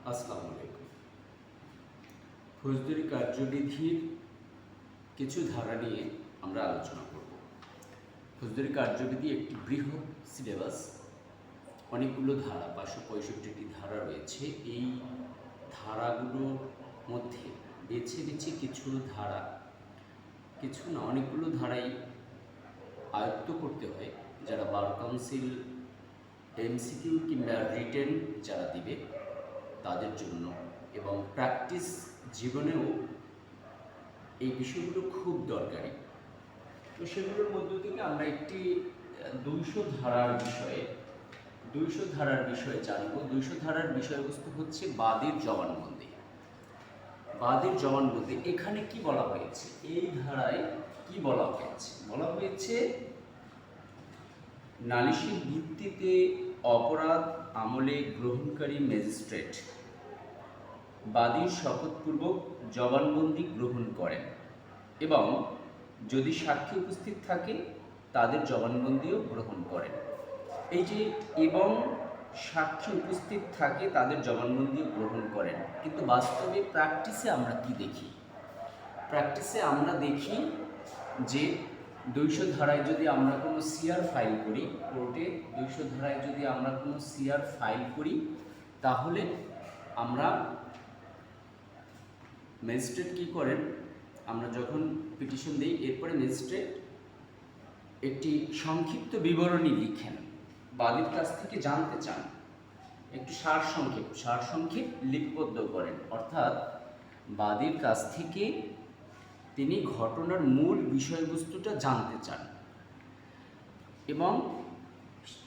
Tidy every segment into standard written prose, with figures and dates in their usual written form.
আসসালামু আলাইকুম। ফৌজদারি কার্যবিধির কিছু ধারা নিয়ে আমরা আলোচনা করব। ফৌজদারি কার্যবিধি একটি বৃহৎ সিলেবাস, অনেকগুলো ধারা, 565টি ধারা রয়েছে। এই ধারাগুলোর মধ্যে বেছে বেছে কিছু ধারা, কিছু না অনেকগুলো ধারাই আয়ত্ত করতে হয় যারা বার কাউন্সিল এমসিকিউ কিংবা রিটেন যারা দিবে তাদের জন্য, এবং প্র্যাকটিস জীবনেও এই বিষয়গুলো খুব দরকারি। তো সেগুলোর মধ্য থেকে আমরা একটি 200 ধারার বিষয়ে জানব। 200 ধারার বিষয়বস্তু হচ্ছে বাদীর জবানবন্দি। বাদীর জবানবন্দি এখানে কি বলা হয়েছে, এই ধারায় কি বলা হয়েছে? বলা হয়েছে নালিশের ভিত্তিতে অপরাধ আমলে গ্রহণকারী ম্যাজিস্ট্রেট বাদীর শপথপূর্বক জবানবন্দি গ্রহণ করেন এবং যদি সাক্ষী উপস্থিত থাকে তাদের জবানবন্দিও গ্রহণ করেন। এই যে এবং সাক্ষী উপস্থিত থাকে তাদের জবানবন্দিও গ্রহণ করেন, কিন্তু বাস্তবে প্র্যাকটিসে আমরা কি দেখি? প্র্যাকটিসে আমরা দেখি যে 200 ধারায় যদি আমরা কোনো সিআর ফাইল করি কোর্টে, 200 ধারায় যদি আমরা কোনো সিআর ফাইল করি, তাহলে আমরা ম্যাজিস্ট্রেট কী করেন, আমরা যখন পিটিশন দিই এরপরে ম্যাজিস্ট্রেট একটি সংক্ষিপ্ত বিবরণী লিখেন, বাদীর কাছ থেকে জানতে চান, একটু সারসংক্ষেপ লিপিবদ্ধ করেন। অর্থাৎ বাদীর কাছ থেকে তিনি ঘটনার মূল বিষয়বস্তুটা জানতে চান এবং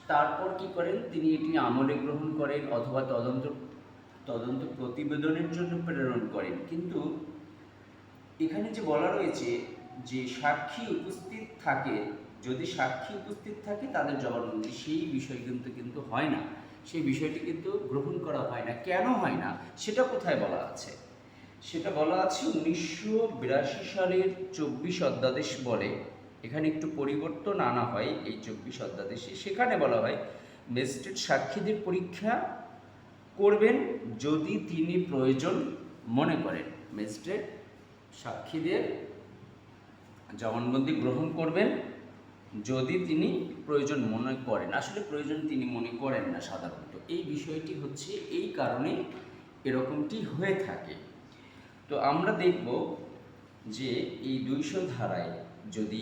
তারপর কি করেন, তিনি এটি আমলে গ্রহণ করেন অথবা তদন্ত প্রতিবেদনের জন্য প্রেরণ করেন। কিন্তু এখানে যে বলা রয়েছে যে সাক্ষী উপস্থিত থাকে, যদি সাক্ষী উপস্থিত থাকে তাদের জবানবন্দি, সেই বিষয় কিন্তু হয় না, সেই বিষয়টি কিন্তু গ্রহণ করা হয় না। কেন হয় না সেটা কোথায় বলা আছে? সেটা বলা আছে 1982 সালের 24 অধ্যাদেশ বলে। এখানে একটু পরিবর্তন আনা হয় এই 24 অধ্যাদেশে। সেখানে বলা হয় ম্যাজিস্ট্রেট সাক্ষীদের পরীক্ষা করবেন যদি তিনি প্রয়োজন মনে করেন। ম্যাজিস্ট্রেট সাক্ষীদের জবানবন্দি গ্রহণ করবেন যদি তিনি প্রয়োজন মনে করেন। আসলে প্রয়োজন তিনি মনে করেন না সাধারণত। এই বিষয়টি হচ্ছে এই কারণে এরকমটি হয়ে থাকে। তো আমরা দেখব যে এই 200 ধারায় যদি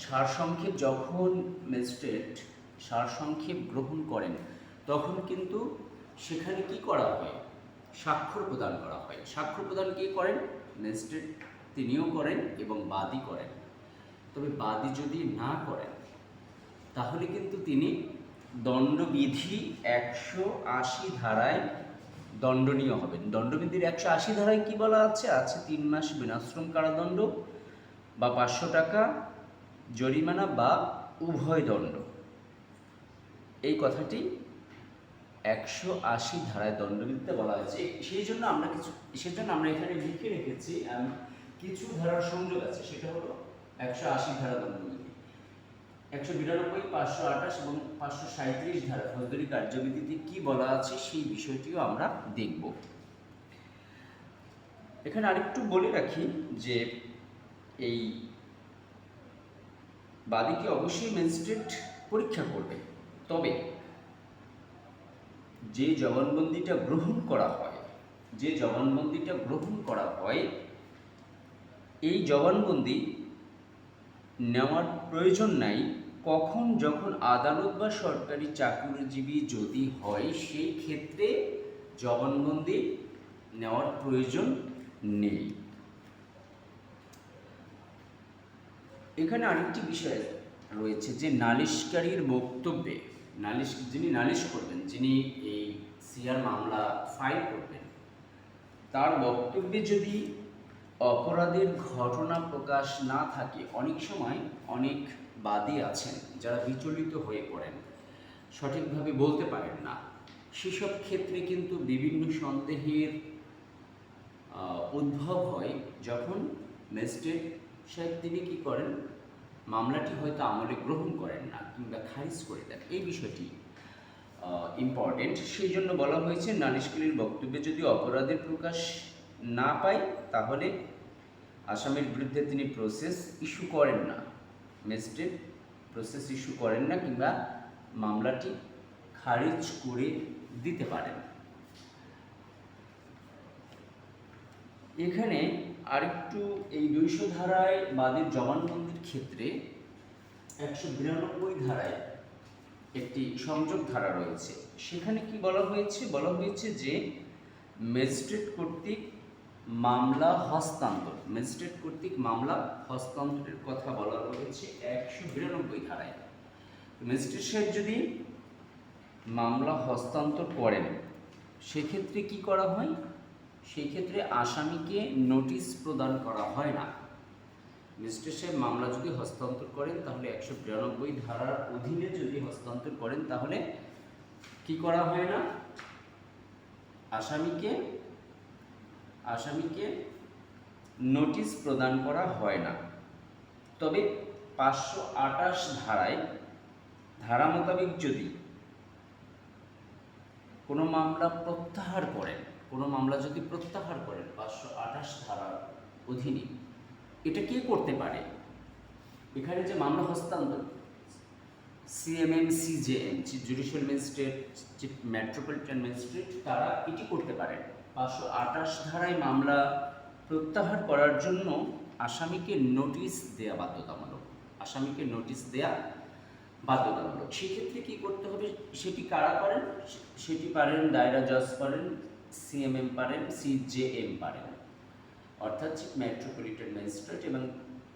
সারসংক্ষেপ, যখন ম্যাজিস্ট্রেট সারসংক্ষেপ গ্রহণ করেন তখন কিন্তু সেখানে কি করা হয়, স্বাক্ষর প্রদান করা হয়। স্বাক্ষর প্রদান কে করেন? ম্যাজিস্ট্রেট তিনিও করেন এবং বাদী করেন। তবে বাদী যদি না করেন তাহলে কিন্তু তিনি দণ্ডবিধি 180 ধারায় দণ্ডনীয় হবেন। দণ্ডবিধির 180 ধারায় কি বলা আছে? 3 মাস বিনাশ্রম কারাদণ্ড বা 500 টাকা জরিমানা বা উভয় দণ্ড। এই কথাটি 180 ধারায় দণ্ডবিধিতে বলা হয়েছে। সেজন্য আমরা এখানে লিখে রেখেছি কিছু ধারার সংযোগ আছে। সেটা হলো 180 ধারা দণ্ডবিধি, 192, 528 এবং 537 ধারা ফৌজদারি কার্যবিধিতে কি বলা আছে সেই বিষয়টিও আমরা দেখব। এখানে আরেকটু বলে রাখি যে এই বাদীকে অবশ্যই ম্যাজিস্ট্রেট পরীক্ষা করবে, তবে যে জবানবন্দিটা গ্রহণ করা হয় এই জবানবন্দি নেওয়ার প্রয়োজন নাই কখন, যখন আদালত বা সরকারি চাকরিজীবী যদি হয় সেই ক্ষেত্রে জবানবন্দি নেওয়ার প্রয়োজন নেই। এখানে আরেকটি বিষয় রয়েছে যে নালিশকারীর বক্তব্যে যিনি নালিশ করবেন, যিনি এই সিআর মামলা ফাইল করবেন, তার বক্তব্যে যদি অপরাধের ঘটনা প্রকাশ না থাকে, অনেক সময় অনেক বাদী আছেন যারা বিচলিত হয়ে পড়েন, সঠিকভাবে বলতে পারেন না। সেসব ক্ষেত্রে কিন্তু বিভিন্ন সন্দেহের উদ্ভব হয় যখন ম্যাজিস্ট্রেট সাহেব তিনি কী করেন, মামলাটি হয়তো আমলে গ্রহণ করেন না কিংবা খারিজ করে দেন। এই বিষয়টি ইম্পর্টেন্ট, সেই জন্য বলা হয়েছে নালিশকারীর বক্তব্যে যদি অপরাধের প্রকাশ না পায় তাহলে আসামির বিরুদ্ধে তিনি প্রসেস ইস্যু করেন না, ম্যাজিস্ট্রেট প্রসেস ইস্যু করেন না কিংবা মামলাটি খারিজ করে দিতে পারেন। এখানে আরেকটু এই 200 ধারায় বাদীর জবানবন্দির ক্ষেত্রে 192 ধারায় একটি সংযোগ ধারা রয়েছে। সেখানে কি বলা হয়েছে? বলা হয়েছে যে ম্যাজিস্ট্রেট কর্তৃক মামলা হস্তান্তর, ম্যাজিস্ট্রেট কর্তৃক মামলা হস্তান্তরের কথা বলা রয়েছে 192 ধারায়। ম্যাজিস্ট্রেট সাহেব যদি মামলা হস্তান্তর করেন সেক্ষেত্রে কি করা হয়? সেই ক্ষেত্রে আসামিকে নোটিশ প্রদান করা হয় না। ম্যাজিস্ট্রেট সাহেব মামলা যদি হস্তান্তর করেন তাহলে 192 ধারার অধীনে যদি হস্তান্তর করেন তাহলে কি করা হয় না? আসামিকে নোটিশ প্রদান করা হয় না। তবে 528 ধারা মোতাবেক যদি কোনো মামলা যদি প্রত্যাহার করেন 528 ধারার অধীনে, এটা কে করতে পারে? এখানে যে মামলা হস্তান্তর CMM, CJM, chief judicial magistrate, chief metropolitan magistrate, তারা এটি করতে পারেন। 528 ধারায় মামলা প্রত্যাহার করার জন্য আসামিকে নোটিশ দেয়া বাধ্যতামূলক, সেক্ষেত্রে কি করতে হবে? সেটি কারা পারেন? সেটি পারেন দায়রা জজ পারেন, সিএমএম পারেন, সিজেএম পারেন, অর্থাৎ চিফ মেট্রোপলিটন ম্যাজিস্ট্রেট এবং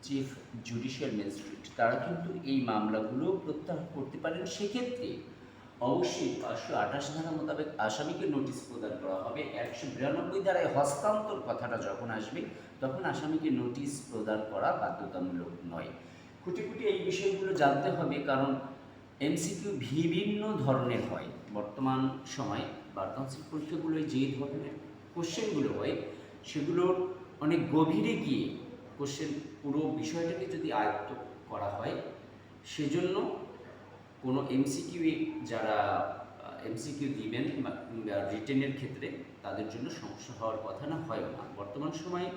চিফ জুডিশিয়াল ম্যাজিস্ট্রেট, তারা কিন্তু এই মামলাগুলো প্রত্যাহার করতে পারেন। সেক্ষেত্রে অবশ্যই 528 ধারা মোতাবেক আসামিকে নোটিশ প্রদান করা হবে। 192 ধারায় হস্তান্তর কথাটা যখন আসবে তখন আসামিকে নোটিশ প্রদান করা বাধ্যতামূলক নয়। খুঁটি এই বিষয়গুলো জানতে হবে, কারণ এমসিকিউ বিভিন্ন ধরনের হয়। বর্তমান সময় বার কাউন্সিল পরীক্ষাগুলোয় যে ধরনের কোশ্চেনগুলো হয় সেগুলোর অনেক গভীরে গিয়ে পুরো বিষয়টাকে যদি আয়ত্ত করা হয়, সেজন্য কোনো যারা এমসিকিউ দিবেন বা রিটেনের ক্ষেত্রে তাদের জন্য সমস্যা হওয়ার কথা না, হয় না। বর্তমান সময়ে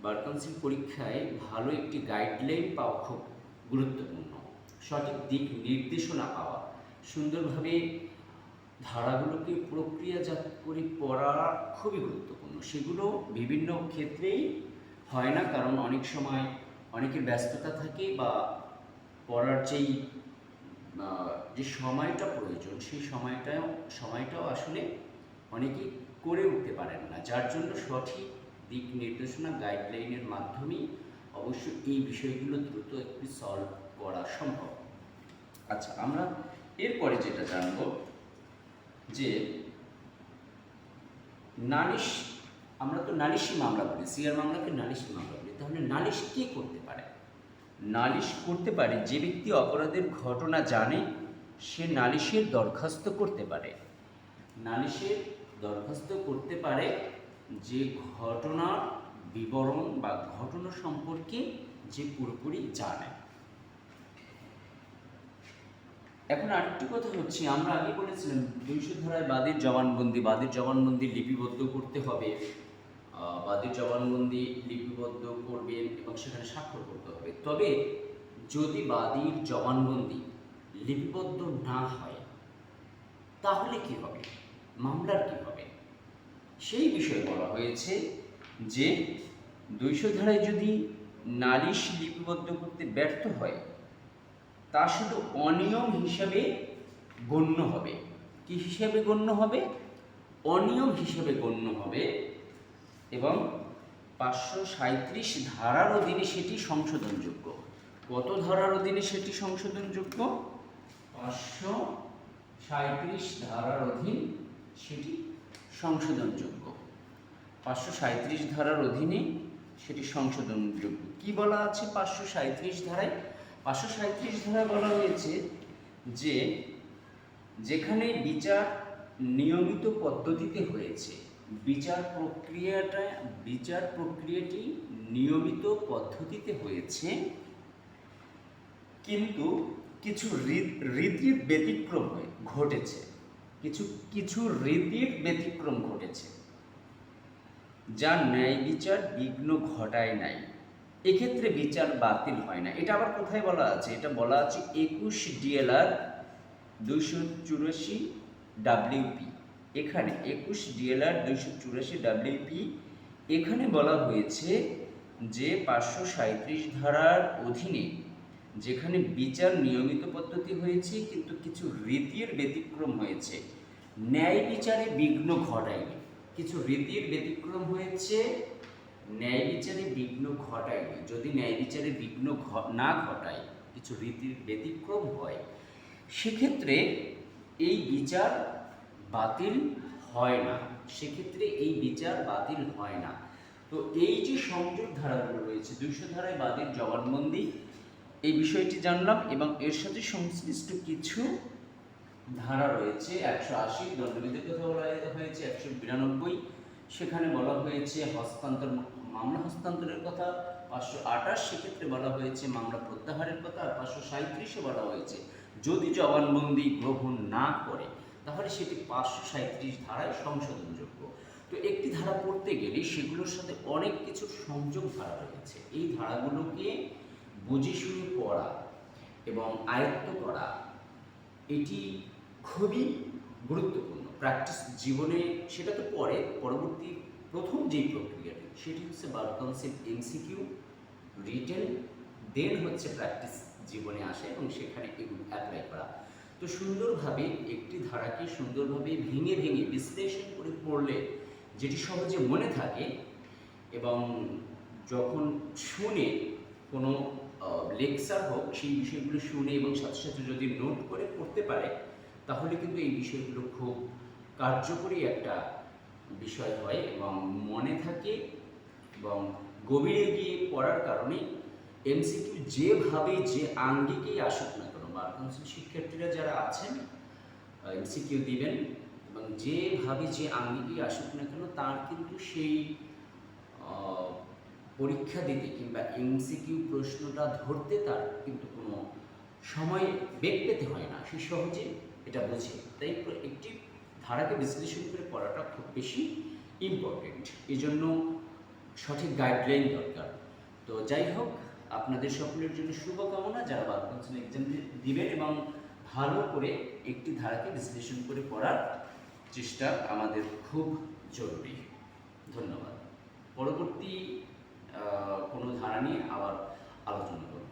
বার কাউন্সিল পরীক্ষায় ভালো একটি গাইডলাইন পাওয়া খুব গুরুত্বপূর্ণ, সঠিক দিক নির্দেশনা পাওয়া, সুন্দরভাবে ধারাগুলোকে প্রক্রিয়াজাত করে পড়া খুবই গুরুত্বপূর্ণ। সেগুলো বিভিন্ন ক্ষেত্রেই হয় না, কারণ অনেক সময় অনেকের ব্যস্ততা থাকে বা পড়ার যে সময়টা প্রয়োজন সেই সময়টাও আসলে অনেকেই করে উঠতে পারেন না, যার জন্য সঠিক দিক নির্দেশনা গাইডলাইনের মাধ্যমেই অবশ্যই এই বিষয়গুলো দ্রুত একটু সলভ করা সম্ভব। আচ্ছা, আমরা এরপরে যেটা জানব যে নালিশ, আমরা তো নালিশি মামলা বলি, সিআর মামলাকে নালিশি মামলা বলি। তাহলে নালিশ কে করতে পারে? নালিশ করতে পারে যে ব্যক্তি অপরাধের ঘটনা জানে সে নালিশের দরখাস্ত করতে পারে। নালিশের দরখাস্ত করতে পারে যে ঘটনার বিবরণ বা ঘটনা সম্পর্কে যে পুরোপুরি জানে। এখন আরেকটি কথা হচ্ছে, আমরা আগে বলেছিলাম 200 ধারায় বাদীর জবানবন্দি লিপিবদ্ধ করতে হবে, বাদীর জবানবন্দি লিপিবদ্ধ করবেন এবং সেখানে স্বাক্ষর করতে হবে। তবে যদি বাদীর জবানবন্দি লিপিবদ্ধ না হয় তাহলে কি হবে? মামলার কি হবে? সেই বিষয়ে বলা হয়েছে যে 200 ধারায় যদি নালিশ লিপিবদ্ধ করতে ব্যর্থ হয় তা শুধু অনিয়ম হিসাবে গণ্য হবে। কি হিসাবে গণ্য হবে? অনিয়ম হিসাবে গণ্য হবে এবং 537 ধারার অধীনে সেটি সংশোধনযোগ্য। কত ধারার অধীনে সেটি সংশোধনযোগ্য? 537 ধারার অধীন সেটি সংশোধনযোগ্য। 537 ধারার অধীনে সেটি সংশোধনযোগ্য। কি বলা আছে 537 ধারায়? 537 ধারায় বলা হয়েছে যে যেখানে বিচার নিয়মিত পদ্ধতিতে হয়েছে, বিচার প্রক্রিয়াটি নিয়মিত পদ্ধতিতে হয়েছে, কিন্তু কিছু রীতির ব্যতিক্রম ঘটেছে, কিছু কিছু রীতির ব্যতিক্রম ঘটেছে, যা ন্যায় বিচার বিঘ্ন ঘটায় নাই, এক্ষেত্রে বিচার বাতিল হয় না। এটা আবার কোথায় বলা আছে? এটা বলা আছে 21 DLR 284 WP। এখানে 21 DLR 284 WP এখানে বলা হয়েছে যে 537 ধারার অধীনে যেখানে বিচার নিয়মিত পদ্ধতি হয়েছে কিন্তু কিছু রীতির ব্যতিক্রম হয়েছে, ন্যায় বিচারে বিঘ্ন ঘটায়নি। কিছু রীতির ব্যতিক্রম হয়েছে, ন্যায় বিচারে বিঘ্ন ঘটায়নি। যদি ন্যায় বিচারে বিঘ্ন না ঘটায়, কিছু রীতির ব্যতিক্রম হয়, সেক্ষেত্রে এই বিচার বাতিল হয় না। সেক্ষেত্রে এই বিচার বাতিল হয় না। তো এই যে সংযোগ ধারাগুলো রয়েছে, 200 ধারায় বাদীর জবানবন্দি, এই বিষয়টি জানলাম এবং এর সাথে সংশ্লিষ্ট কিছু ধারা রয়েছে। 180 দণ্ডবিধির কথা বলা হয়েছে, 192 সেখানে বলা হয়েছে হস্তান্তর, মামলা হস্তান্তরের কথা, 528 সেক্ষেত্রে বলা হয়েছে মামলা প্রত্যাহারের কথা, আর 537-এ বলা হয়েছে যদি জবানবন্দি গ্রহণ না করে তাহলে সেটি 537 ধারায় সংশোধনযোগ্য। তো একটি ধারা পড়তে গেলে সেগুলোর সাথে অনেক কিছু সংযোগ ধারা রয়েছে। এই ধারাগুলোকে বুঝে শুনে পড়া এবং আয়ত্ত করা এটি খুবই গুরুত্বপূর্ণ প্র্যাকটিস জীবনে। সেটা তো পরে পরবর্তী প্রথম যেই প্রক্রিয়াটি সেটি হচ্ছে বার কাউন্সিল MCQ রিটেন, দেন হচ্ছে প্র্যাকটিস জীবনে আসে এবং সেখানে এগুলো অ্যাপ্লাই করা। তো সুন্দরভাবে একটি ধারাকে সুন্দরভাবে ভেঙে ভেঙে বিশ্লেষণ করে পড়লে যেটি সহজে মনে থাকে এবং যখন শুনে কোনো লেকচার হোক সেই বিষয়গুলো শুনে এবং সাথে সাথে যদি নোট করে পড়তে পারে তাহলে কিন্তু এই বিষয়গুলো খুব কার্যকরী একটা বিষয় হয় এবং মনে থাকে এবং গভীরে গিয়ে পড়ার কারণে MCQ যেভাবে যে আঙ্গিকেই আসুক না কেন, বার কাউন্সিল শিক্ষার্থীরা যারা আছেন MCQ দিবেন এবং যেভাবে যে আঙ্গিকেই আসুক না কেন তার কিন্তু সেই পরীক্ষা দিতে কিংবা MCQ প্রশ্নটা ধরতে তার কিন্তু কোনো সময় বেগ পেতে হয় না, সে সহজে এটা বোঝে। তাই একটি ধারাকে বিশ্লেষণ করে পড়াটা খুব বেশি ইম্পর্টেন্ট, এই জন্য সঠিক গাইডলাইন দরকার। তো যাই হোক, আপনাদের সকলের জন্য শুভকামনা যারা বার কাউন্সিল এক্সাম দিবেন এবং ভালো করে একটি ধারাকে বিশ্লেষণ করে পড়ার চেষ্টা আমাদের খুব জরুরি। ধন্যবাদ। পরবর্তী কোনো ধারা নিয়ে আবার আলোচনা করব।